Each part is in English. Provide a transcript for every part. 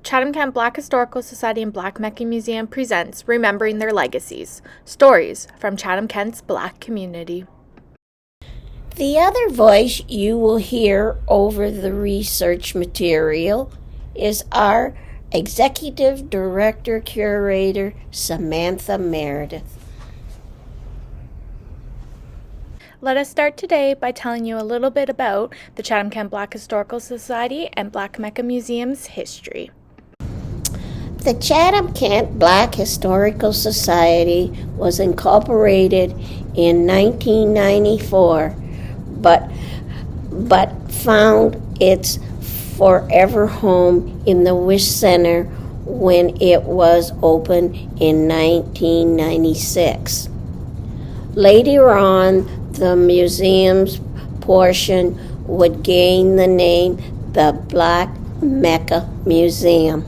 Chatham-Kent Black Historical Society and Black Mecca Museum presents Remembering Their Legacies, Stories from Chatham-Kent's Black Community. The other voice you will hear over the research material is our Executive Director Curator, Samantha Meredith. Let us start today by telling you a little bit about the Chatham-Kent Black Historical Society and Black Mecca Museum's history. The Chatham-Kent Black Historical Society was incorporated in 1994, but found its forever home in the Wish Center when it was opened in 1996. Later on, the museum's portion would gain the name the Black Mecca Museum.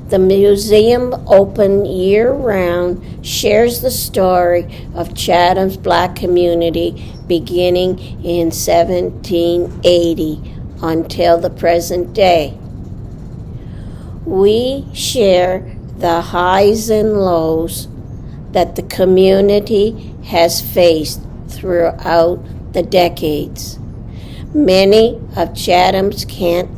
The museum, open year-round, shares the story of Chatham's Black community beginning in 1780 until the present day. We share the highs and lows that the community has faced throughout the decades. Many of Chatham-Kent's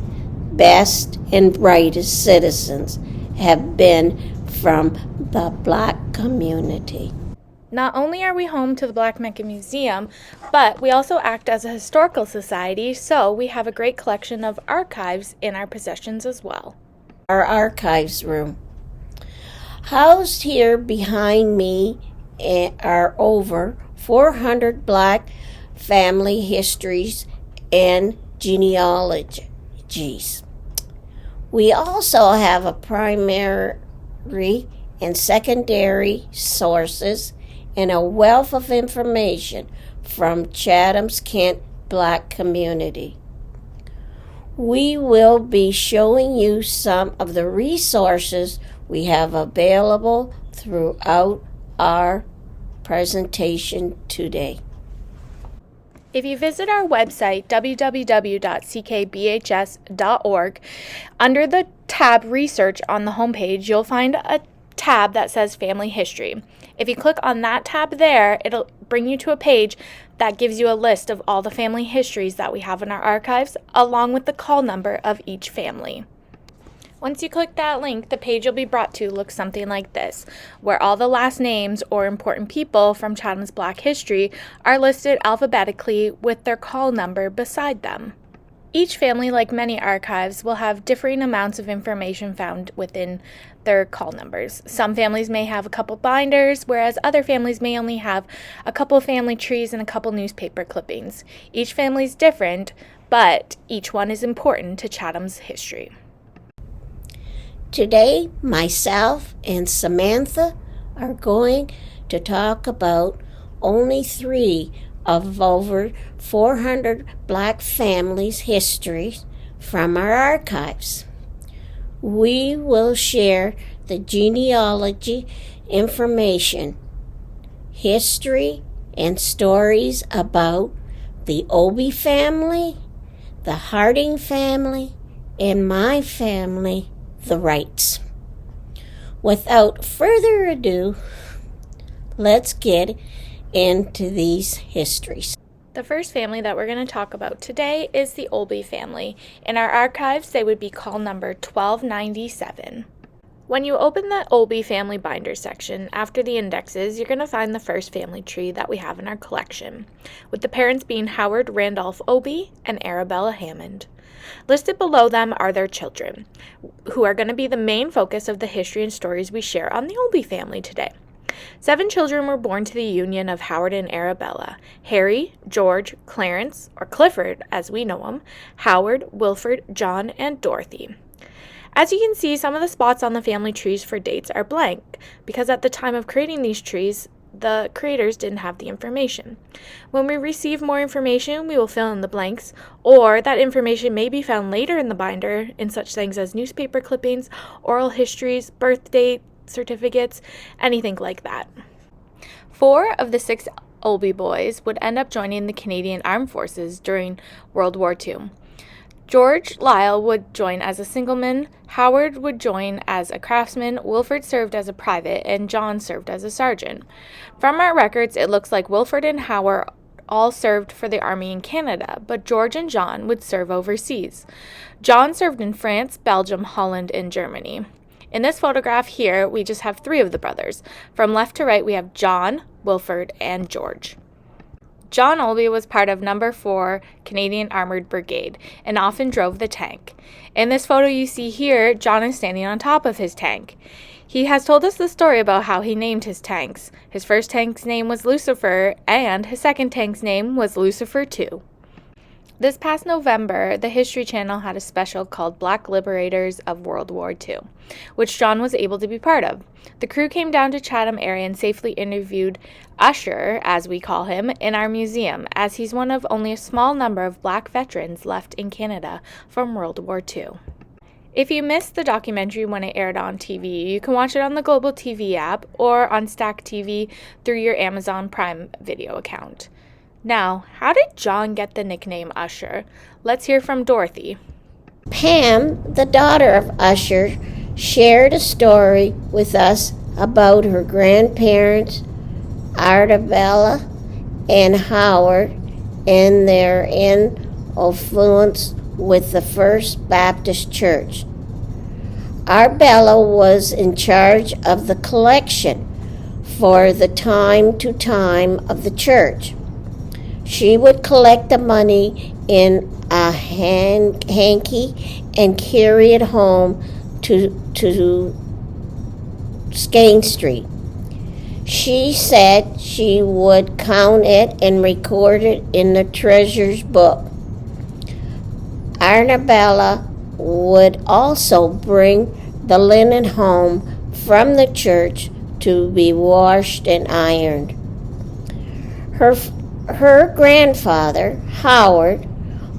best and brightest citizens have been from the Black community. Not only are we home to the Black Mecca Museum, but we also act as a historical society, so we have a great collection of archives in our possessions as well. Our archives room. Housed here behind me are over 400 Black family histories and genealogies. We also have a primary and secondary sources and a wealth of information from Chatham's Kent Black community. We will be showing you some of the resources we have available throughout our presentation today. If you visit our website, www.ckbhs.org, under the tab Research on the homepage, you'll find a tab that says Family History. If you click on that tab there, it'll bring you to a page that gives you a list of all the family histories that we have in our archives, along with the call number of each family. Once you click that link, the page you'll be brought to looks something like this, where all the last names or important people from Chatham's Black history are listed alphabetically with their call number beside them. Each family, like many archives, will have differing amounts of information found within their call numbers. Some families may have a couple binders, whereas other families may only have a couple family trees and a couple newspaper clippings. Each family is different, but each one is important to Chatham's history. Today, myself and Samantha are going to talk about only 3 of over 400 Black families' histories from our archives. We will share the genealogy information, history, and stories about the Olbey family, the Harding family, and my family, the Wrights. Without further ado, let's get into these histories. The first family that we're going to talk about today is the Olbey family. In our archives, they would be call number 1297. When you open the Olbey family binder section, after the indexes, you're going to find the first family tree that we have in our collection, with the parents being Howard Randolph Olbey and Arabella Hammond. Listed below them are their children, who are going to be the main focus of the history and stories we share on the Olbey family today. 7 children were born to the union of Howard and Arabella: Harry, George, Clarence, or Clifford as we know him, Howard, Wilford, John, and Dorothy. As you can see, some of the spots on the family trees for dates are blank, because at the time of creating these trees, the creators didn't have the information. When we receive more information, we will fill in the blanks, or that information may be found later in the binder in such things as newspaper clippings, oral histories, birth date certificates, anything like that. 4 of the 6 Olbey boys would end up joining the Canadian Armed Forces during World War II. George Lyle would join as a singleman, Howard would join as a craftsman, Wilford served as a private, and John served as a sergeant. From our records, it looks like Wilford and Howard all served for the Army in Canada, but George and John would serve overseas. John served in France, Belgium, Holland, and Germany. In this photograph here, we just have 3 of the brothers. From left to right, we have John, Wilford, and George. John Olbey was part of No. 4 Canadian Armored Brigade and often drove the tank. In this photo you see here, John is standing on top of his tank. He has told us the story about how he named his tanks. His first tank's name was Lucifer, and his second tank's name was Lucifer II. This past November, the History Channel had a special called Black Liberators of World War II, which John was able to be part of. The crew came down to Chatham area and safely interviewed Usher, as we call him, in our museum, as he's one of only a small number of black veterans left in Canada from World War II. If you missed the documentary when it aired on TV, you can watch it on the Global TV app or on Stack TV through your Amazon Prime Video account. Now, how did John get the nickname Usher? Let's hear from Dorothy. Pam, the daughter of Usher, shared a story with us about her grandparents, Artabella and Howard, and their influence with the First Baptist Church. Artabella was in charge of the collection for the time to time of the church. She would collect the money in a hanky and carry it home to Skane Street. She said she would count it and record it in the treasurer's book. Arnabella would also bring the linen home from the church to be washed and ironed. Her grandfather, Howard,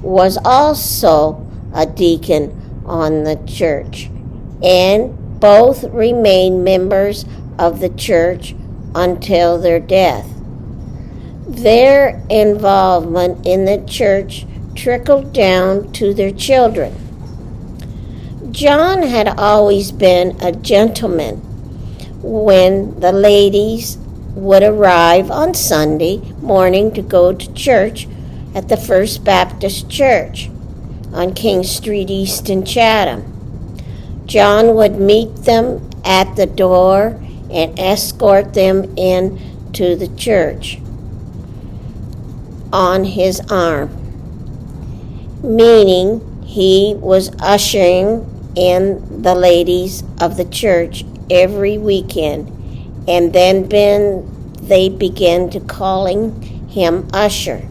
was also a deacon on the church, and both remained members of the church until their death. Their involvement in the church trickled down to their children. John had always been a gentleman. When the ladies would arrive on Sunday morning to go to church at the First Baptist Church on King Street East in Chatham, John would meet them at the door and escort them into the church on his arm, meaning he was ushering in the ladies of the church every weekend, and then they began to calling him Usher.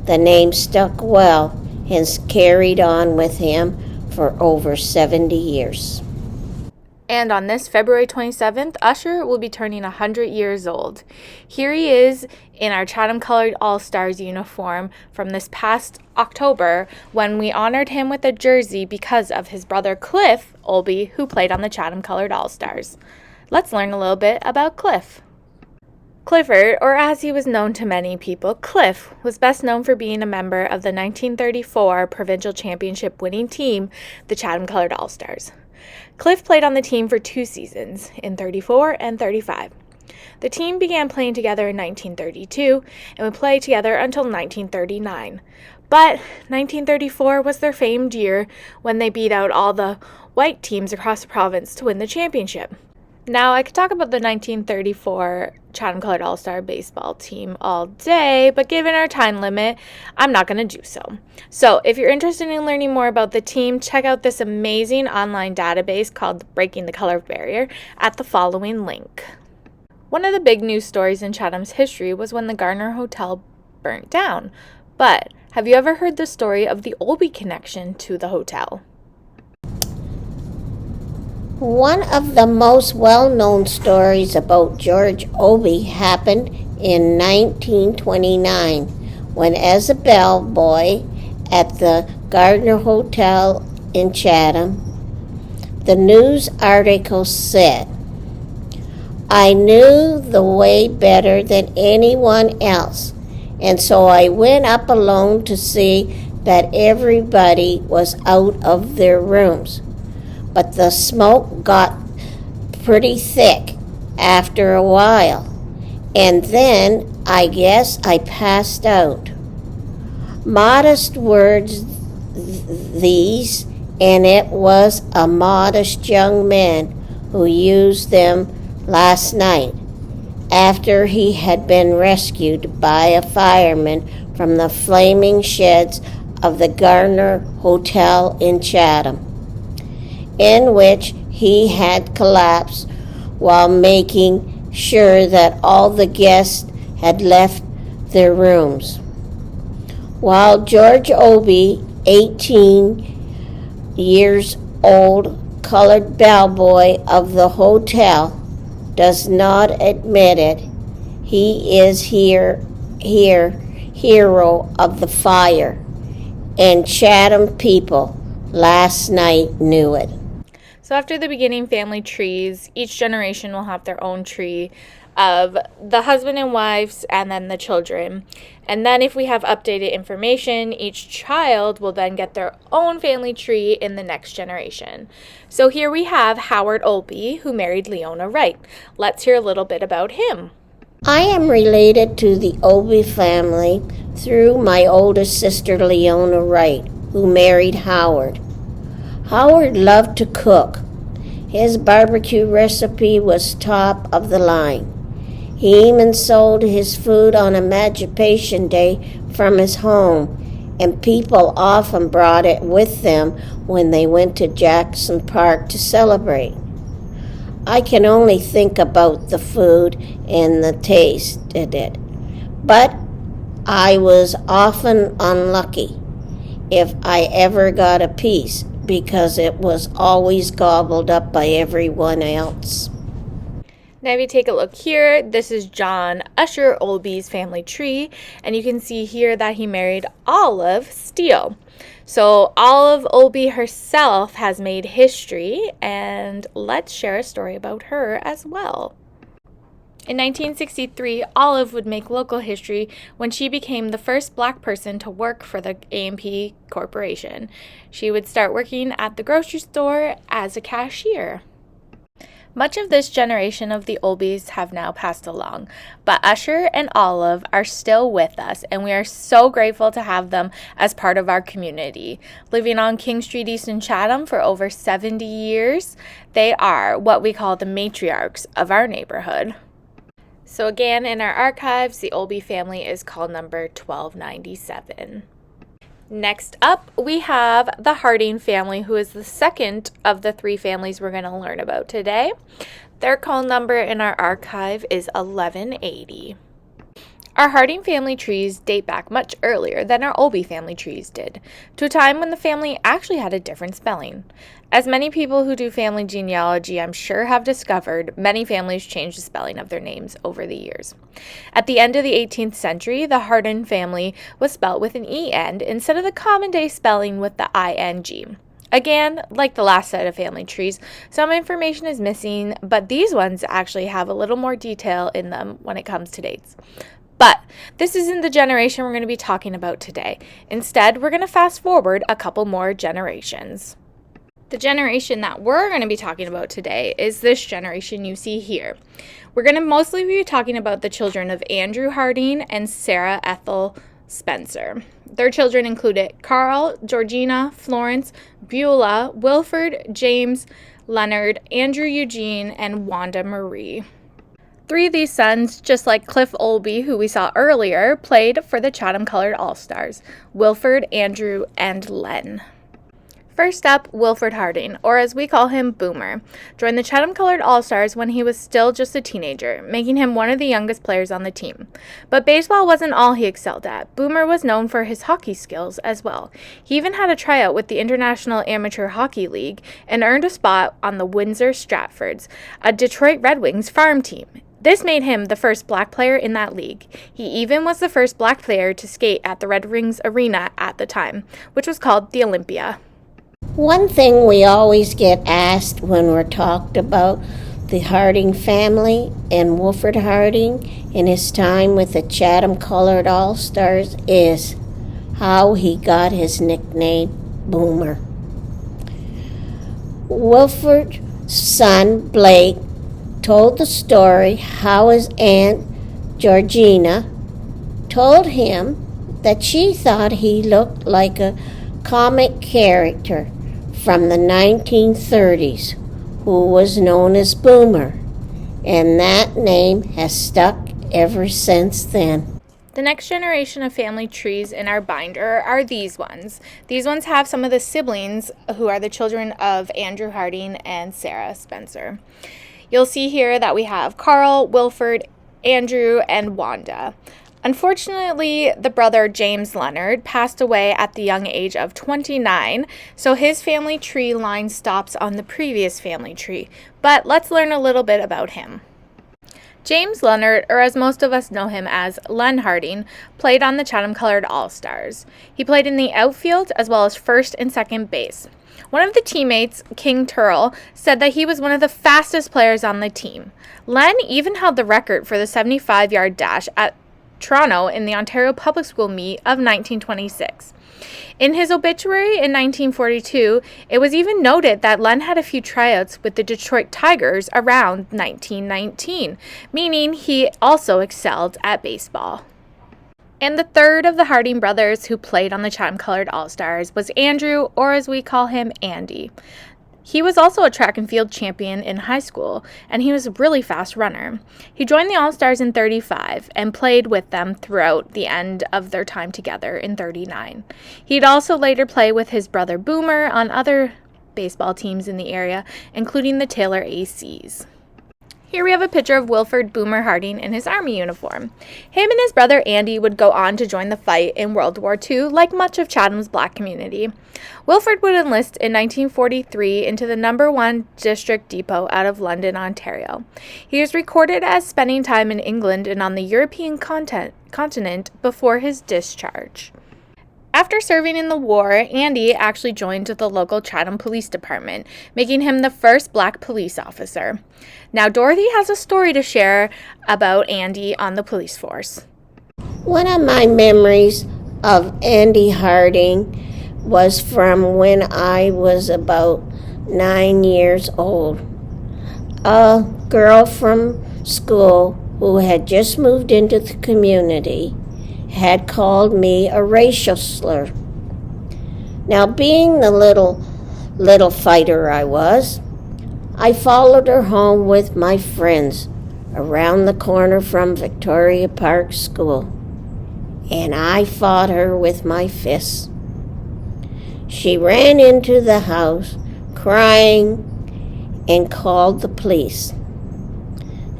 The name stuck well and has carried on with him for over 70 years. And on this February 27th, Usher will be turning 100 years old. Here he is in our Chatham-colored All-Stars uniform from this past October when we honored him with a jersey because of his brother Cliff Olbey, who played on the Chatham-colored All-Stars. Let's learn a little bit about Cliff. Clifford, or as he was known to many people, Cliff, was best known for being a member of the 1934 provincial championship winning team, the Chatham-colored All-Stars. Cliff played on the team for 2 seasons, in 34 and 35. The team began playing together in 1932 and would play together until 1939. But 1934 was their famed year when they beat out all the white teams across the province to win the championship. Now, I could talk about the 1934 Chatham-colored All-Star baseball team all day, but given our time limit, I'm not going to do so. So, if you're interested in learning more about the team, check out this amazing online database called Breaking the Color Barrier at the following link. One of the big news stories in Chatham's history was when the Gardner Hotel burnt down. But have you ever heard the story of the Olbey connection to the hotel? One of the most well-known stories about George Olbey happened in 1929 when, as a bellboy at the Gardner Hotel in Chatham, the news article said, "I knew the way better than anyone else, and so I went up alone to see that everybody was out of their rooms. But the smoke got pretty thick after a while, and then I guess I passed out. Modest words these, and it was a modest young man who used them last night after he had been rescued by a fireman from the flaming sheds of the Gardner Hotel in Chatham, in which he had collapsed while making sure that all the guests had left their rooms. While George Olbey, 18 years old, colored bellboy of the hotel, does not admit it, he is hero of the fire, and Chatham people last night knew it. So after the beginning family trees, each generation will have their own tree of the husband and wives and then the children. And then if we have updated information, each child will then get their own family tree in the next generation. So here we have Howard Olbey, who married Leona Wright. Let's hear a little bit about him. I am related to the Olbey family through my oldest sister Leona Wright, who married Howard. Howard loved to cook. His barbecue recipe was top of the line. He even sold his food on Emancipation Day from his home, and people often brought it with them when they went to Jackson Park to celebrate. I can only think about the food and the taste of it, but I was often unlucky if I ever got a piece because it was always gobbled up by everyone else. Now if you take a look here, this is John Usher Olbey's family tree, and you can see here that he married Olive Steele. So Olive Olbey herself has made history, and let's share a story about her as well. In 1963, Olive would make local history when she became the first Black person to work for the A&P Corporation. She would start working at the grocery store as a cashier. Much of this generation of the Olbeys have now passed along, but Usher and Olive are still with us, and we are so grateful to have them as part of our community. Living on King Street East in Chatham for over 70 years, they are what we call the matriarchs of our neighborhood. So again, in our archives, the Olbey family is call number 1297. Next up, we have the Harding family, who is the second of the three families we're going to learn about today. Their call number in our archive is 1180. Our Harding family trees date back much earlier than our Olbey family trees did, to a time when the family actually had a different spelling. As many people who do family genealogy, I'm sure, have discovered, many families changed the spelling of their names over the years. At the end of the 18th century, the Harding family was spelt with an E end instead of the common day spelling with the ING. Again, like the last set of family trees, some information is missing, but these ones actually have a little more detail in them when it comes to dates. But this isn't the generation we're going to be talking about today. Instead, we're going to fast forward a couple more generations. The generation that we're going to be talking about today is this generation you see here. We're going to mostly be talking about the children of Andrew Harding and Sarah Ethel Spencer. Their children included Carl, Georgina, Florence, Beulah, Wilford, James, Leonard, Andrew Eugene, and Wanda Marie. Three of these sons, just like Cliff Olbey, who we saw earlier, played for the Chatham Colored All-Stars, Wilford, Andrew, and Len. First up, Wilford Harding, or as we call him, Boomer, joined the Chatham Colored All-Stars when he was still just a teenager, making him one of the youngest players on the team. But baseball wasn't all he excelled at. Boomer was known for his hockey skills as well. He even had a tryout with the International Amateur Hockey League and earned a spot on the Windsor Stratfords, a Detroit Red Wings farm team. This made him the first Black player in that league. He even was the first Black player to skate at the Red Wings arena at the time, which was called the Olympia. One thing we always get asked when we're talked about the Harding family and Wilford Harding in his time with the Chatham Colored All-Stars is, how he got his nickname Boomer. Wilford's son, Blake, told the story how his Aunt Georgina told him that she thought he looked like a comic character from the 1930s who was known as Boomer, and that name has stuck ever since then. The next generation of family trees in our binder are these ones. These ones have some of the siblings who are the children of Andrew Harding and Sarah Spencer. You'll see here that we have Carl, Wilford, Andrew, and Wanda. Unfortunately, the brother James Leonard passed away at the young age of 29, so his family tree line stops on the previous family tree. But let's learn a little bit about him. James Leonard, or as most of us know him as Len Harding, played on the Chatham-Colored All-Stars. He played in the outfield as well as first and second base. One of the teammates, King Turrell, said that he was one of the fastest players on the team. Len even held the record for the 75-yard dash at Toronto in the Ontario Public School meet of 1926. In his obituary in 1942, it was even noted that Len had a few tryouts with the Detroit Tigers around 1919, meaning he also excelled at baseball. And the third of the Harding brothers who played on the Chatham-Colored All-Stars was Andrew, or as we call him, Andy. He was also a track and field champion in high school, and he was a really fast runner. He joined the All-Stars in 35 and played with them throughout the end of their time together in 39. He'd also later play with his brother Boomer on other baseball teams in the area, including the Taylor ACs. Here we have a picture of Wilford Boomer Harding in his Army uniform. Him and his brother Andy would go on to join the fight in World War II, like much of Chatham's black community. Wilford would enlist in 1943 into the No. 1 District Depot out of London, Ontario. He is recorded as spending time in England and on the European continent before his discharge. After serving in the war, Andy actually joined the local Chatham Police Department, making him the first black police officer. Now, Dorothy has a story to share about Andy on the police force. One of my memories of Andy Harding was from when I was about 9 years old. A girl from school who had just moved into the community had called me a racial slur. Now, being the little fighter I was, I followed her home with my friends around the corner from Victoria Park School, and I fought her with my fists. She ran into the house crying and called the police.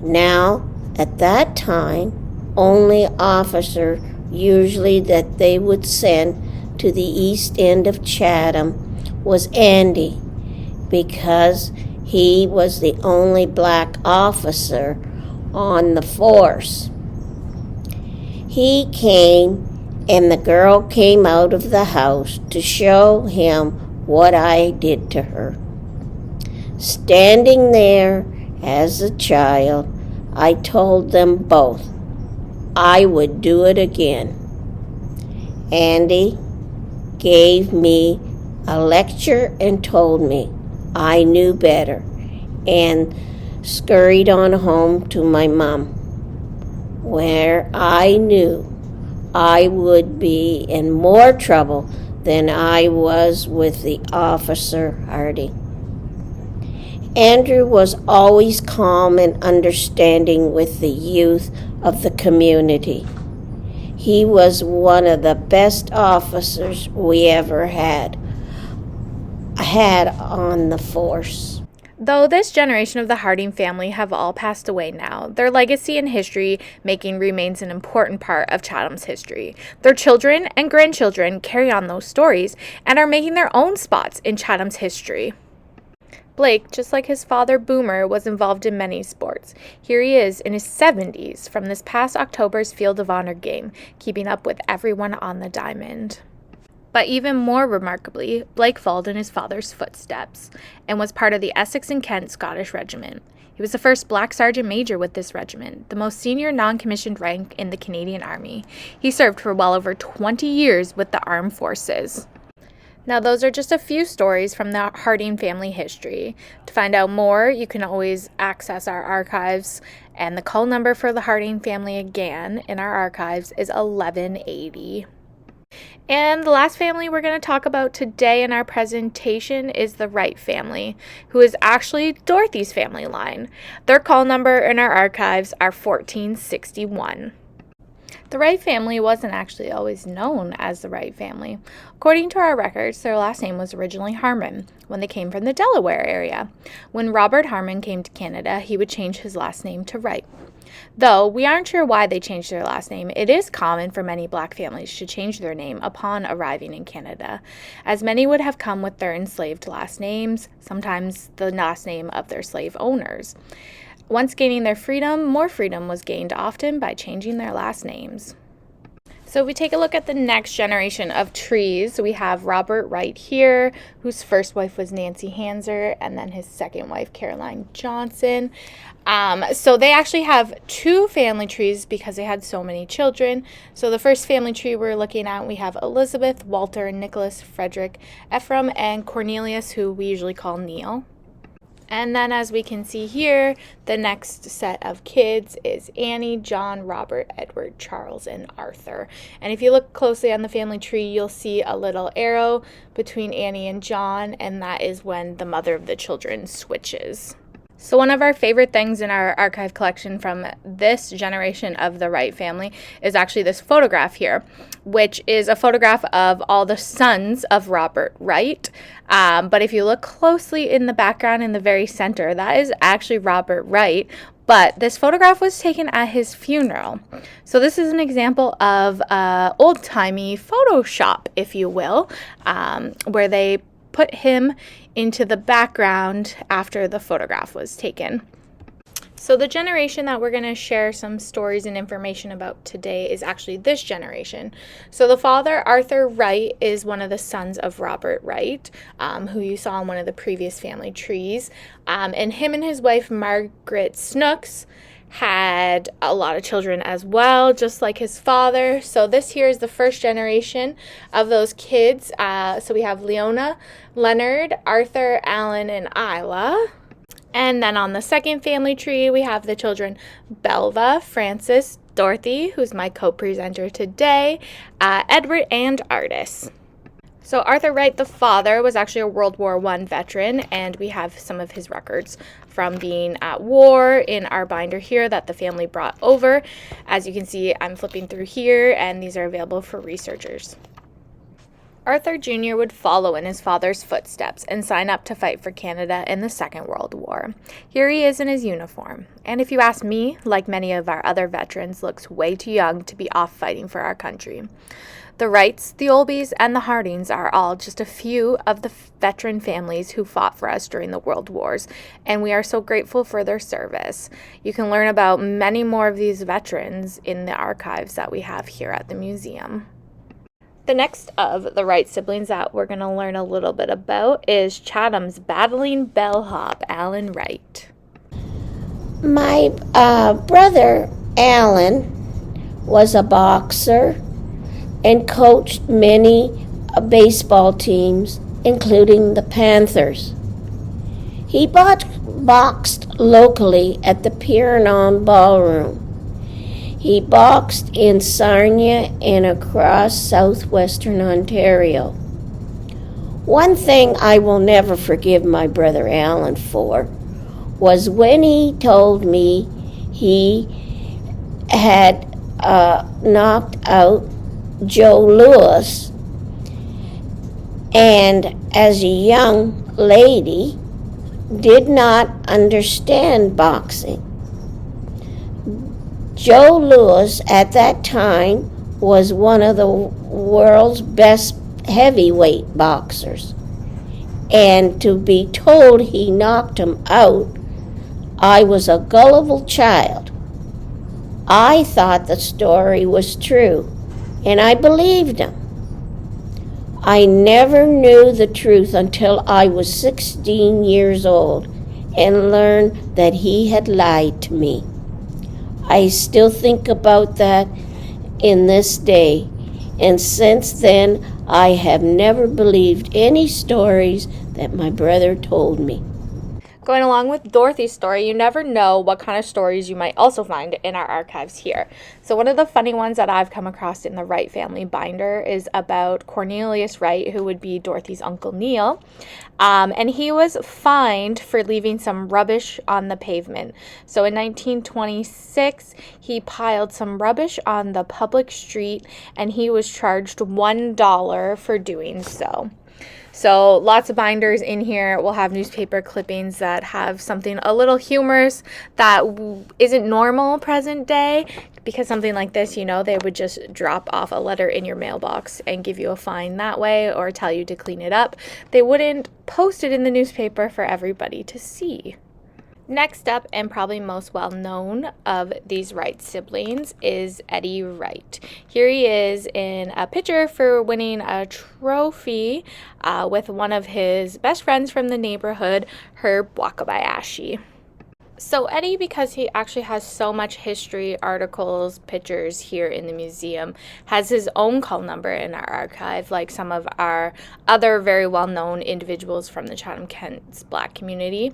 Now, at that time, only officer usually that they would send to the east end of Chatham was Andy, because he was the only black officer on the force. He came, and the girl came out of the house to show him what I did to her. Standing there as a child, I told them both I would do it again. Andy gave me a lecture and told me I knew better, and scurried on home to my mom, where I knew I would be in more trouble than I was with the officer Harding. Andrew was always calm and understanding with the youth of the community. He was one of the best officers we ever had on the force. Though this generation of the Harding family have all passed away now, their legacy and history making remains an important part of Chatham's history. Their children and grandchildren carry on those stories and are making their own spots in Chatham's history. Blake, just like his father Boomer, was involved in many sports. Here he is in his 70s from this past October's Field of Honor game, keeping up with everyone on the diamond. But even more remarkably, Blake followed in his father's footsteps and was part of the Essex and Kent Scottish Regiment. He was the first black sergeant major with this regiment, the most senior non-commissioned rank in the Canadian Army. He served for well over 20 years with the armed forces. Now, those are just a few stories from the Harding family history. To find out more, you can always access our archives, and the call number for the Harding family again in our archives is 1180. And the last family we're going to talk about today in our presentation is the Wright family, who is actually Dorothy's family line. Their call number in our archives are 1461. The Wright family wasn't actually always known as the Wright family. According to our records, their last name was originally Harmon when they came from the Delaware area. When Robert Harmon came to Canada, he would change his last name to Wright. Though we aren't sure why they changed their last name, it is common for many black families to change their name upon arriving in Canada, as many would have come with their enslaved last names, sometimes the last name of their slave owners. Once gaining their freedom, more freedom was gained often by changing their last names. So if we take a look at the next generation of trees, we have Robert Wright here, whose first wife was Nancy Hanser, and then his second wife, Caroline Johnson. So they actually have two family trees because they had so many children. So the first family tree we're looking at, we have Elizabeth, Walter, Nicholas, Frederick, Ephraim, and Cornelius, who we usually call Neil. And then as we can see here, the next set of kids is Annie, John, Robert, Edward, Charles, and Arthur. And if you look closely on the family tree, you'll see a little arrow between Annie and John, and that is when the mother of the children switches. So one of our favorite things in our archive collection from this generation of the Wright family is actually this photograph here, which is a photograph of all the sons of Robert Wright. But if you look closely in the background in the very center, that is actually Robert Wright. But this photograph was taken at his funeral. So this is an example of old-timey Photoshop, if you will, where they put him into the background after the photograph was taken. So the generation that we're going to share some stories and information about today is actually this generation. So the father, Arthur Wright, is one of the sons of Robert Wright, who you saw in one of the previous family trees. And him and his wife, Margaret Snooks, had a lot of children as well, just like his father. So this here is the first generation of those kids. So we have Leona, Leonard, Arthur, Alan, and Isla. And then on the second family tree, we have the children Belva, Francis, Dorothy, who's my co-presenter today, Edward, and Artis. So Arthur Wright, the father, was actually a World War I veteran, and we have some of his records from being at war in our binder here that the family brought over. As you can see, I'm flipping through here, and these are available for researchers. Arthur Jr. would follow in his father's footsteps and sign up to fight for Canada in the Second World War. Here he is in his uniform, and if you ask me, like many of our other veterans, looks way too young to be off fighting for our country. The Wrights, the Olbeys, and the Hardings are all just a few of the veteran families who fought for us during the World Wars, and we are so grateful for their service. You can learn about many more of these veterans in the archives that we have here at the museum. The next of the Wright siblings that we're going to learn a little bit about is Chatham's battling bellhop, Alan Wright. My brother, Alan, was a boxer and coached many baseball teams, including the Panthers. He boxed locally at the Pyrenon Ballroom. He boxed in Sarnia and across southwestern Ontario. One thing I will never forgive my brother Alan for was when he told me he had knocked out Joe Louis, and as a young lady did not understand boxing. Joe Louis at that time was one of the world's best heavyweight boxers, and to be told he knocked him out, I was a gullible child. I thought the story was true, and I believed him. I never knew the truth until I was 16 years old, and learn that he had lied to me. I still think about that in this day, and since then I have never believed any stories that my brother told me. Going along with Dorothy's story, you never know what kind of stories you might also find in our archives here. So one of the funny ones that I've come across in the Wright family binder is about Cornelius Wright, who would be Dorothy's Uncle Neil. And he was fined for leaving some rubbish on the pavement. So in 1926, he piled some rubbish on the public street, and he was charged $1 for doing so. So lots of binders in here will have newspaper clippings that have something a little humorous that isn't normal present day, because something like this, they would just drop off a letter in your mailbox and give you a fine that way, or tell you to clean it up. They wouldn't post it in the newspaper for everybody to see. Next up, and probably most well known of these Wright siblings, is Eddie Wright. Here he is in a picture for winning a trophy with one of his best friends from the neighborhood, Herb Wakabayashi. So Eddie, because he actually has so much history, articles, pictures here in the museum, has his own call number in our archive, like some of our other very well-known individuals from the Chatham-Kent's Black community.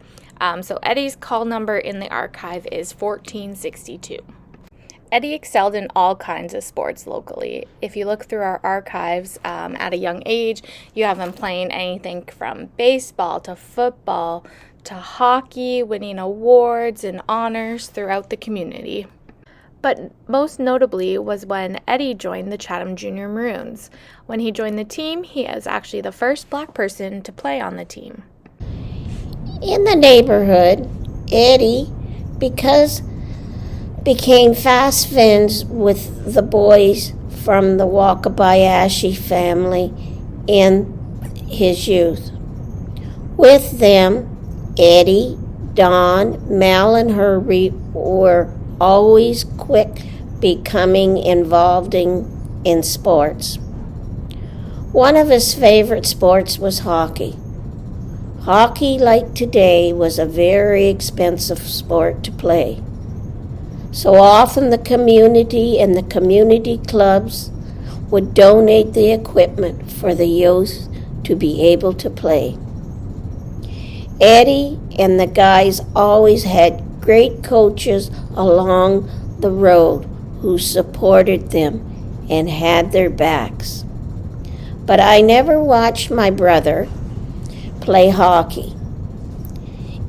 So Eddie's call number in the archive is 1462. Eddie excelled in all kinds of sports locally. If you look through our archives at a young age, you have him playing anything from baseball to football to hockey, winning awards and honors throughout the community. But most notably was when Eddie joined the Chatham Junior Maroons. When he joined the team, he was actually the first Black person to play on the team. In the neighborhood, Eddie became fast friends with the boys from the Wakabayashi family in his youth. With them, Eddie, Don, Mel, and Herbie were always quick becoming involved in sports. One of his favorite sports was hockey. Hockey, like today, was a very expensive sport to play. So often the community and the community clubs would donate the equipment for the youth to be able to play. Eddie and the guys always had great coaches along the road who supported them and had their backs. But I never watched my brother play hockey.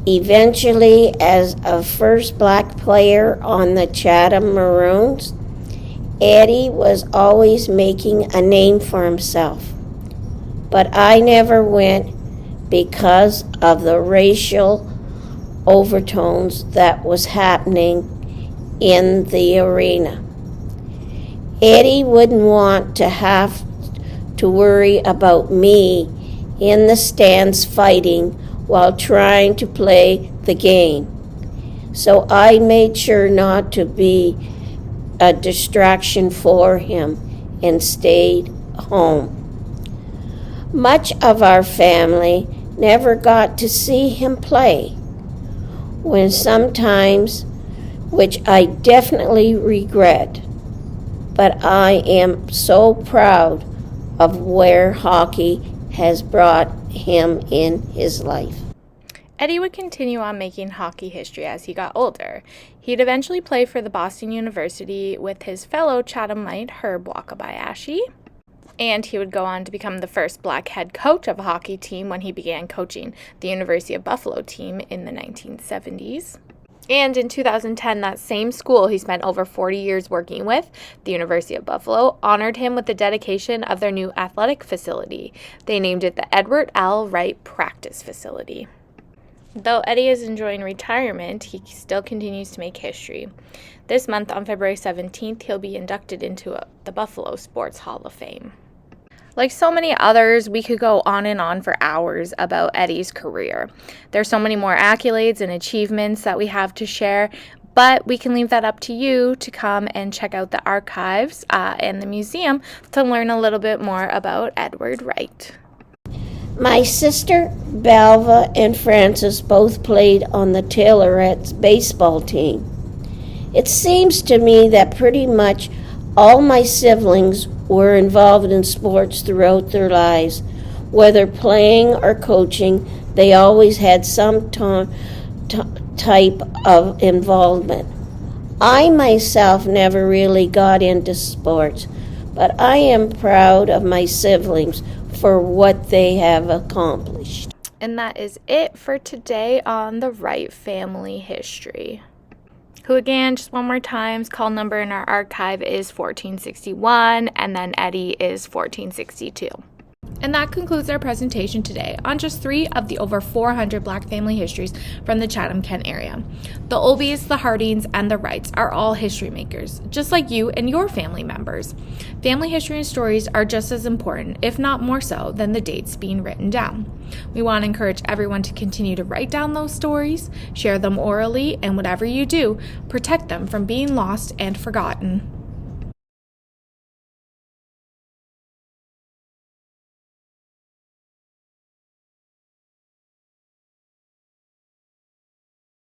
Eventually, as a first Black player on the Chatham Maroons, Eddie was always making a name for himself. But I never went because of the racial overtones that was happening in the arena. Eddie wouldn't want to have to worry about me in the stands fighting while trying to play the game. So I made sure not to be a distraction for him and stayed home. Much of our family never got to see him play, when sometimes, which I definitely regret, but I am so proud of where hockey has brought him in his life. Eddie would continue on making hockey history as he got older. He'd eventually play for the Boston University with his fellow Chathamite Herb Wakabayashi, and he would go on to become the first Black head coach of a hockey team when he began coaching the University of Buffalo team in the 1970s. And in 2010, that same school he spent over 40 years working with, the University of Buffalo, honored him with the dedication of their new athletic facility. They named it the Edward L. Wright Practice Facility. Though Eddie is enjoying retirement, he still continues to make history. This month, on February 17th, he'll be inducted into the Buffalo Sports Hall of Fame. Like so many others, we could go on and on for hours about Eddie's career. There's so many more accolades and achievements that we have to share, but we can leave that up to you to come and check out the archives and the museum to learn a little bit more about Edward Wright. My sister, Belva, and Frances both played on the Taylorettes baseball team. It seems to me that pretty much all my siblings were involved in sports throughout their lives. Whether playing or coaching, they always had some type of involvement. I myself never really got into sports, but I am proud of my siblings for what they have accomplished. And that is it for today on the Wright family history. Who again, just one more time, call number in our archive is 1461, and then Eddie is 1462. And that concludes our presentation today on just 3 of the over 400 Black family histories from the Chatham-Kent area. The Olbeys, the Hardings, and the Wrights are all history makers, just like you and your family members. Family history and stories are just as important, if not more so, than the dates being written down. We want to encourage everyone to continue to write down those stories, share them orally, and whatever you do, protect them from being lost and forgotten.